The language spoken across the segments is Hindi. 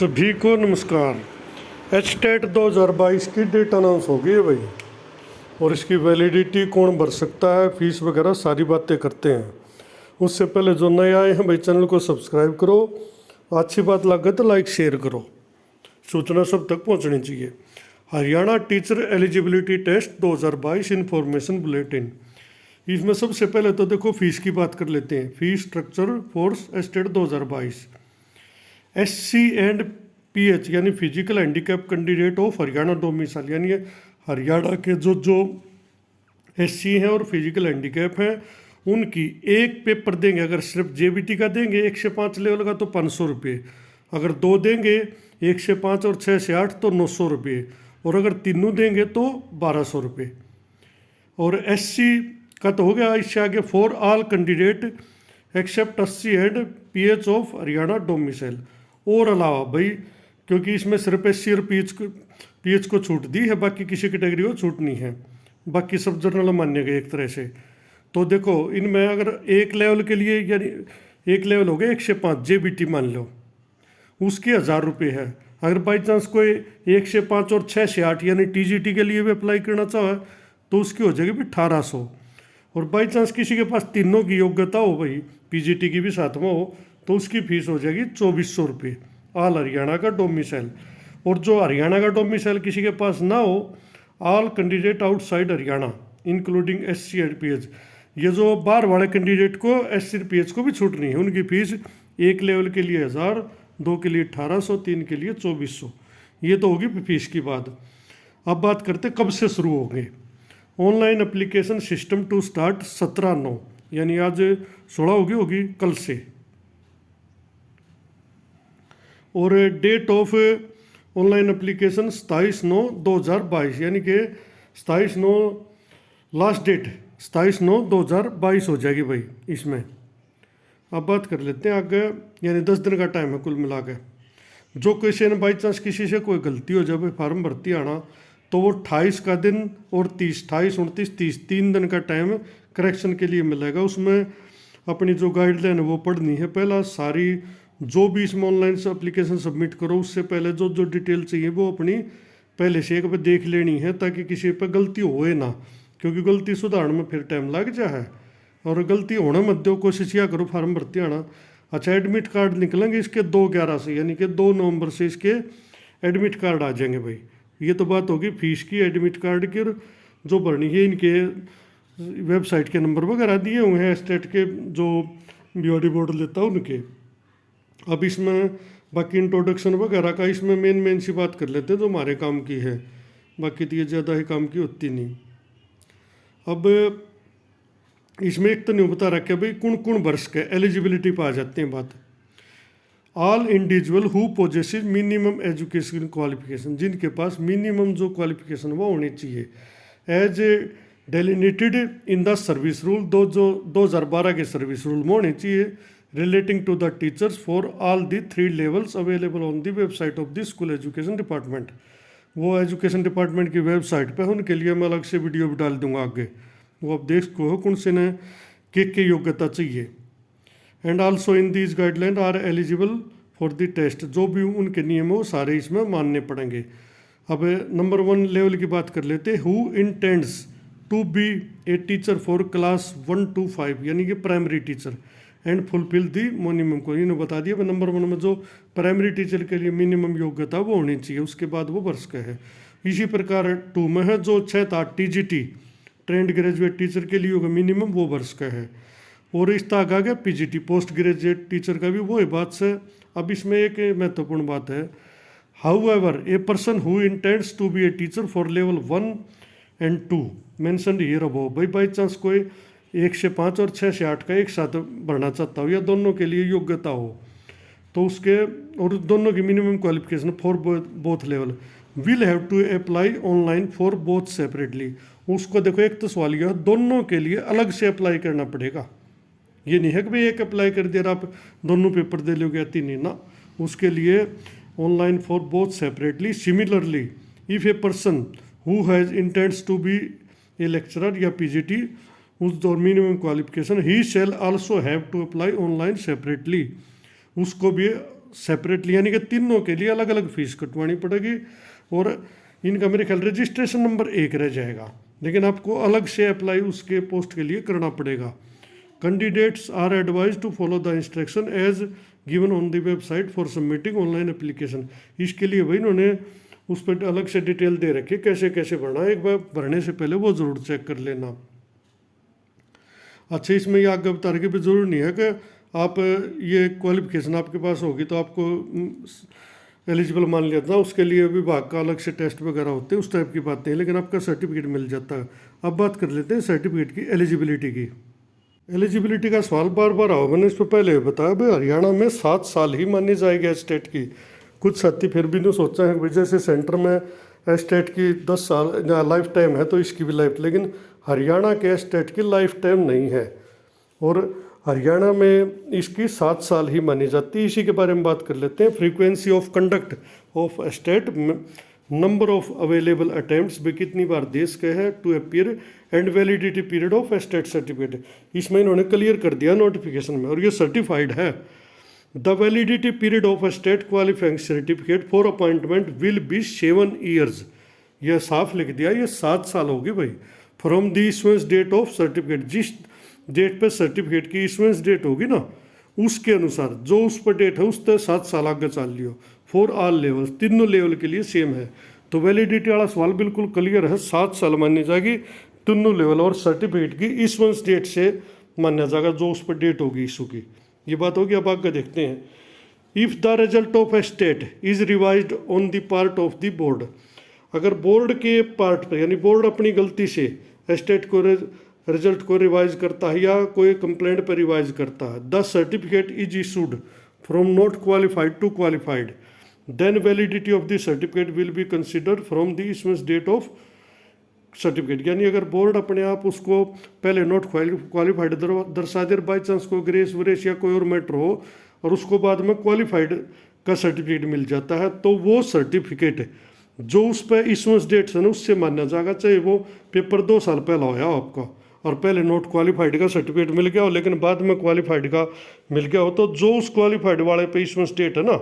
सभी को नमस्कार। एचटेट 2022 की डेट अनाउंस हो गई है भाई, और इसकी वैलिडिटी कौन भर सकता है, फीस वगैरह सारी बातें करते हैं। उससे पहले जो नए आए हैं भाई, चैनल को सब्सक्राइब करो, अच्छी बात लगे तो लाइक शेयर करो, सूचना सब तक पहुंचनी चाहिए। Haryana teacher eligibility test 2022 information bulletin. इसमें सबसे पहले तो देखो फीस की बात कर लेते हैं। Fees structure force estate 2022। SC and PH यानी physical handicap candidate of Haryana domicile, यानी हरियाणा के जो SC हैं और फिजिकल हैंडीकैप हैं, उनकी एक पेपर देंगे। अगर सिर्फ JBT का देंगे 1 से 5 लेवल का तो 500 रुपये, अगर 2 देंगे 1 से 5 और 6 से 8 तो 900 रुपये, और अगर तीनों देंगे तो 1200 रुपये। और SC का तो हो गया। इससे आगे for all candidate except SC and PH of Haryana domicile. और अलावा भाई, क्योंकि इसमें सिर्फ SC और PH को छूट दी है, बाकी किसी कैटेगरी को छूट नहीं है, बाकी सब जनरल मान्य गए एक तरह से। तो देखो इनमें अगर एक लेवल के लिए, यानी एक लेवल हो गया 1 से 5 JBT मान लो, उसके 1000 रुपये है। अगर बाई चांस कोई 1 से 5 और 6 से 8 यानी TGT के लिए भी अप्लाई करना चाहे तो उसकी हो जाएगी भी 1800। और बाई चांस किसी के पास तीनों की योग्यता हो भाई, PGT की भी साथ में हो, तो उसकी फीस हो जाएगी 2400 रुपये ऑल हरियाणा का डोमिसाइल। और जो हरियाणा का डोमिसाइल किसी के पास ना हो, all candidate outside Haryana including SC and PH, ये जो बाहर वाले कैंडिडेट को SC और PH को भी छूट नहीं है, उनकी फीस एक लेवल के लिए 1000, 2 के लिए 1800, 3 के लिए 2400। ये तो होगी फीस की बात। अब बात करते कब से शुरू होंगे। Online application system to start 17/9, यानी आज 16 होगी कल से। और डेट ऑफ ऑनलाइन एप्लीकेशन 27/9/2022, यानी कि 27/9 लास्ट डेट 27/9/2022 हो जाएगी भाई इसमें। अब बात कर लेते हैं आगे, यानी 10 दिन का टाइम है कुल मिला के। जो क्वेश्चन बाई चांस किसी से कोई गलती हो जाए फार्म भर्ती आना, तो वो 28 का दिन और 30, 28, 29, 30 3 दिन का टाइम करेक्शन के लिए मिलेगा। उसमें अपनी जो गाइडलाइन है वो पढ़नी है पहला सारी। जो भी इसमें ऑनलाइन से एप्लीकेशन सबमिट करो, उससे पहले जो जो डिटेल चाहिए वो अपनी पहले से एक बार देख लेनी है, ताकि किसी पर गलती होए ना, क्योंकि गलती सुधारने में फिर टाइम लग जाए। और गलती होने मत दो, कोशिश या करो फार्म भर्ती आना। अच्छा, एडमिट कार्ड निकलेंगे इसके 2/11 से, यानी कि 2 नवंबर से इसके एडमिट कार्ड आ जाएंगे भाई। ये तो बात होगी फीस की, एडमिट कार्ड की। और जो भरनी है, इनके वेबसाइट के नंबर वगैरह दिए हुए हैं स्टेट के, जो BOD बोर्ड लेता है उनके। अब इसमें बाकी इंट्रोडक्शन वगैरह का इसमें मेन सी बात कर लेते हैं जो हमारे काम की है, बाकी तो ये ज़्यादा ही काम की होती नहीं। अब इसमें एक तो नहीं बता रखा भाई कौन वर्ष के एलिजिबिलिटी पर आ जाते हैं बात। All individual who possessive minimum education qualification, जिनके पास मिनिमम जो क्वालिफिकेशन वो होनी चाहिए as delineated in the service rule, जो 2012 के सर्विस रूल में होनी चाहिए, relating to the teachers for all the 3 levels available on the website of the school education department. वो एजुकेशन डिपार्टमेंट की वेबसाइट पे उनके लिए मैं अलग से वीडियो भी डाल दूंगा आगे, वो आप देख सको कौन से ने के योग्यता चाहिए। And also in these guideline are eligible for the test, जो भी उनके नियम हो सारे इसमें मानने पड़ेंगे। अब नंबर 1 लेवल की बात कर लेते हैं। Who intends to be a teacher for class 1 to 5, यानी कि primary teacher, and fulfil the minimum को, इन्होंने बता दिया नंबर 1 में जो प्राइमरी टीचर के लिए मिनिमम योग्यता वो होनी चाहिए, उसके बाद वो वर्ष का है। इसी प्रकार 2 में है जो 6 था TGT ट्रेंड ग्रेजुएट टीचर के लिए होगा मिनिमम, वो वर्ष का है। और इस तक आ गया PGT पोस्ट ग्रेजुएट टीचर का भी वो है बात से। अब इसमें एक महत्वपूर्ण बात है, however a person who intends to be a teacher for level 1 and 2 mentioned here above, भाई बाई चांस कोई 1 से 5 और 6 से 8 का एक साथ भरना चाहता हो या दोनों के लिए योग्यता हो, तो उसके और दोनों की minimum qualification for both level will have to apply online for both separately. उसको देखो एक तो सवाल यह दोनों के लिए अलग से अप्लाई करना पड़ेगा। ये नहीं है कि भाई एक अप्लाई कर दिया आप दोनों पेपर दे लोगे या 3 ना, उसके लिए online for both separately. Similarly if a person who has intends to be a lecturer या PGT उस और minimum qualification he shall also have to apply online separately, उसको भी सेपरेटली, यानी कि तीनों के लिए अलग अलग फीस कटवानी पड़ेगी। और इनका मेरे ख्याल रजिस्ट्रेशन नंबर 1 रह जाएगा, लेकिन आपको अलग से अप्लाई उसके पोस्ट के लिए करना पड़ेगा। Candidates are advise to follow the instruction as given on the website for submitting online application. इसके लिए भाई इन्होंने उस पर अलग से डिटेल दे रखी कैसे कैसे भरना, एक बार भरने से पहले वो ज़रूर चेक कर लेना। अच्छा, इसमें ये आगे बता रहे कि जरूरी नहीं है कि आप ये क्वालिफिकेशन आपके पास होगी तो आपको एलिजिबल मान लिया था, उसके लिए विभाग का अलग से टेस्ट वगैरह होते हैं, उस टाइप की बातें हैं, लेकिन आपका सर्टिफिकेट मिल जाता है। अब बात कर लेते हैं सर्टिफिकेट की एलिजिबिलिटी की। एलिजिबिलिटी का सवाल बार बार आओ, मैंने इस पर पहले बताया भाई हरियाणा में 7 साल ही मानी जाएगी स्टेट की। कुछ साथी फिर भी नहीं सोचा है कि जैसे सेंटर में स्टेट की 10 साल लाइफ टाइम है तो इसकी भी लाइफ, लेकिन हरियाणा के स्टेट की लाइफ टाइम नहीं है और हरियाणा में इसकी 7 साल ही मानी जाती है। इसी के बारे में बात कर लेते हैं। Frequency of conduct of state, number of available attempts भी कितनी बार देश के है to appear and validity period of state certificate, इसमें इन्होंने क्लियर कर दिया नोटिफिकेशन में, और ये सर्टिफाइड है। The validity period of state qualifying certificate for appointment will be 7 years, यह साफ लिख दिया, ये 7 साल होगी भाई। From the issuance date of certificate, जिस डेट पे सर्टिफिकेट की इशुएंस डेट होगी ना उसके अनुसार जो उस पर डेट है उस तक 7 साल आगे चल लियो। फॉर ऑल लेवल्स, तीनों लेवल के लिए सेम है। तो वैलिडिटी वाला सवाल बिल्कुल क्लियर है, 7 साल मानी जाएगी तीनों लेवल, और सर्टिफिकेट की इशुएंस डेट से माना जाएगा जो उस पर डेट होगी इशू की। ये बात होगी। अब आगे देखते हैं। If the result of A state is revised on the part of the board, अगर बोर्ड के पार्ट पर यानी बोर्ड अपनी गलती से स्टेट को रिजल्ट को रिवाइज करता है या कोई कंप्लेंट पर रिवाइज करता है, the certificate is issued from not qualified to qualified, then validity of the certificate will be considered from the issuance date of certificate. यानी अगर बोर्ड अपने आप उसको पहले नॉट क्वालिफाइड दर्शा दे, बाई चांस कोई ग्रेस व्रेस या कोई और मैटर हो और उसको बाद में क्वालिफाइड का सर्टिफिकेट मिल जाता है, तो वो सर्टिफिकेट जो उस पर इशुएंस डेट है ना उससे माना जाएगा, चाहे वो पेपर 2 साल पहला होया हो आपका और पहले नॉट क्वालिफाइड का सर्टिफिकेट मिल गया हो लेकिन बाद में क्वालिफाइड का मिल गया हो, तो जो उस क्वालिफाइड वाले पे इशुएंस डेट है ना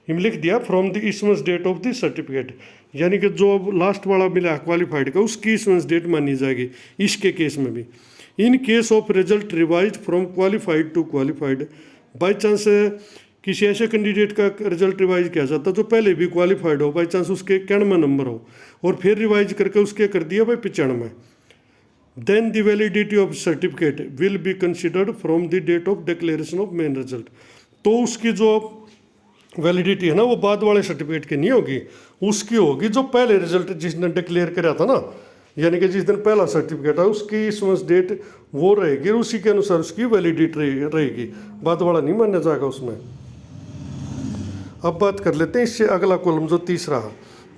हम लिख दिया from the issuance date of the certificate, यानी कि जो लास्ट वाला मिला है क्वालिफाइड का उसकी इशुएंस डेट मानी जाएगी इसके केस में भी। In case of result revised from qualified to qualified, by chance किसी ऐसे कैंडिडेट का रिजल्ट रिवाइज किया जाता जो पहले भी क्वालिफाइड हो, बाई चांस उसके 91 नंबर हो और फिर रिवाइज करके उसके कर दिया भाई 95, then the validity of certificate will be considered from the date of declaration of main result. तो उसकी जो वैलिडिटी है ना वो बाद वाले सर्टिफिकेट की नहीं होगी, उसकी होगी जो पहले रिजल्ट जिसने डिक्लेयर कराया था ना, यानी कि जिस दिन पहला सर्टिफिकेट है उसकी इशुएंस डेट वो रहेगी, उसी के अनुसार उसकी वैलिडिटी रहेगी, बाद वाला नहीं माना जाएगा उसमें। अब बात कर लेते हैं इससे अगला कॉलम जो तीसरा है,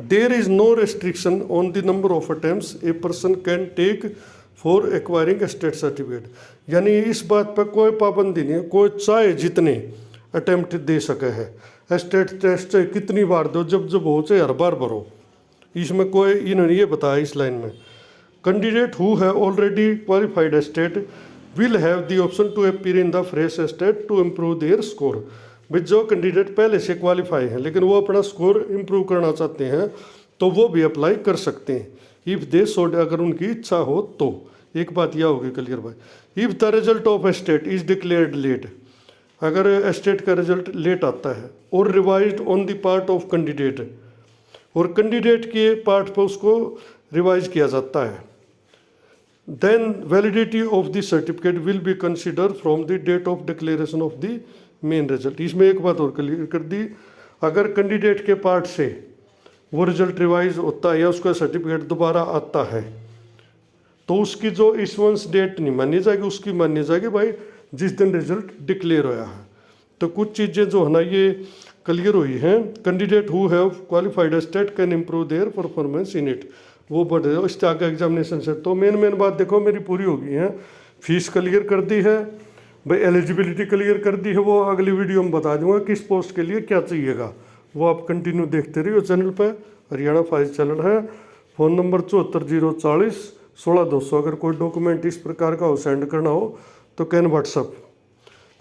there is no restriction on the number of attempts a person can take for acquiring state certificate, यानी इस बात पर कोई पाबंदी नहीं है, कोई चाहे जितने अटेम्प्ट दे सके है, स्टेट टेस्ट चाहे कितनी बार दो, जब जब हो चाहे हर बार भरो, इसमें कोई इन्होंने ये बताया इस लाइन में। Candidate who has already qualified state will have the option to appear in the fresh state to improve their score, भाई जो कैंडिडेट पहले से क्वालिफाई हैं लेकिन वो अपना स्कोर इम्प्रूव करना चाहते हैं तो वो भी अप्लाई कर सकते हैं, इफ़ दे सोड, अगर उनकी इच्छा हो तो। एक बात यह होगी क्लियर भाई, if the result of state is declared late, अगर स्टेट का रिजल्ट लेट आता है और revised on the part of candidate, और कैंडिडेट के पार्ट पर उसको रिवाइज किया जाता है, then validity of the certificate will be consider from the date of declaration of the main result. इसमें एक बात और क्लियर कर दी, अगर कैंडिडेट के पार्ट से वो रिजल्ट रिवाइज होता है या उसका सर्टिफिकेट दोबारा आता है तो उसकी जो इशुएंस डेट नहीं मानी जाएगी, उसकी मानी जाएगी भाई जिस दिन रिजल्ट डिक्लेयर होया है। तो कुछ चीज़ें जो है ना ये क्लियर हुई हैं। Candidate who have qualified state can improve their performance in it, वो बढ़े इस आगे एग्जामिनेशन से। तो मेन बात देखो मेरी पूरी हो गई है, फीस क्लियर कर दी है भाई, एलिजिबिलिटी क्लियर कर दी है, वो अगली वीडियो में बता दूंगा किस पोस्ट के लिए क्या चाहिएगा, वो आप कंटिन्यू देखते रहिए चैनल पर। हरियाणा फाइज चैनल है, फ़ोन नंबर 74 040 16 200। अगर कोई डॉक्यूमेंट इस प्रकार का हो सेंड करना हो तो कैन व्हाट्सअप।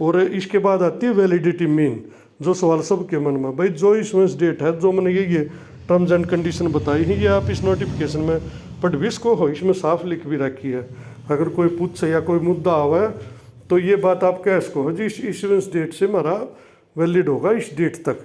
और इसके बाद आती है वैलिडिटी मीन, जो सवाल सबके मन में भाई, जो इशुएंस डेट है, जो मैंने ये टर्म्स एंड कंडीशन बताई है, ये आप इस नोटिफिकेशन में पढ़ भी इसको हो, इसमें साफ लिख भी रखी है। अगर कोई पूछे या कोई मुद्दा आवे तो ये बात आप कह सको हो जी, इस इशुएंस डेट से हमारा वैलिड होगा इस डेट तक।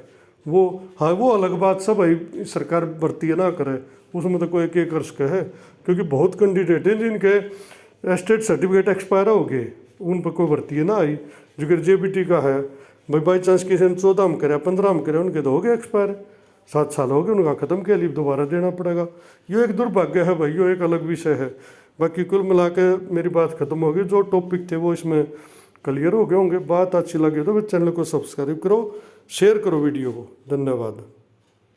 वो हाँ, वो अलग बात सब भाई सरकार भर्ती है ना करे, उसमें तो कोई के कर सके है, क्योंकि बहुत कैंडिडेट हैं जिनके स्टेट सर्टिफिकेट एक्सपायर हो गए, उन पर कोई भर्ती है ना आई। जो जेबीटी का है भाई, बाई चांस किसी ने 14 में करे 15 में करे, उनके तो हो गए एक्सपायर, 7 साल हो गए उनका, ख़त्म किया, लीव दोबारा देना पड़ेगा। ये एक दुर्भाग्य है भाई, ये एक अलग विषय है। बाकी कुल मिला के मेरी बात खत्म हो गई, जो टॉपिक थे वो इसमें क्लियर हो गए होंगे। बात अच्छी लगी तो चैनल को सब्सक्राइब करो, शेयर करो वीडियो को। धन्यवाद।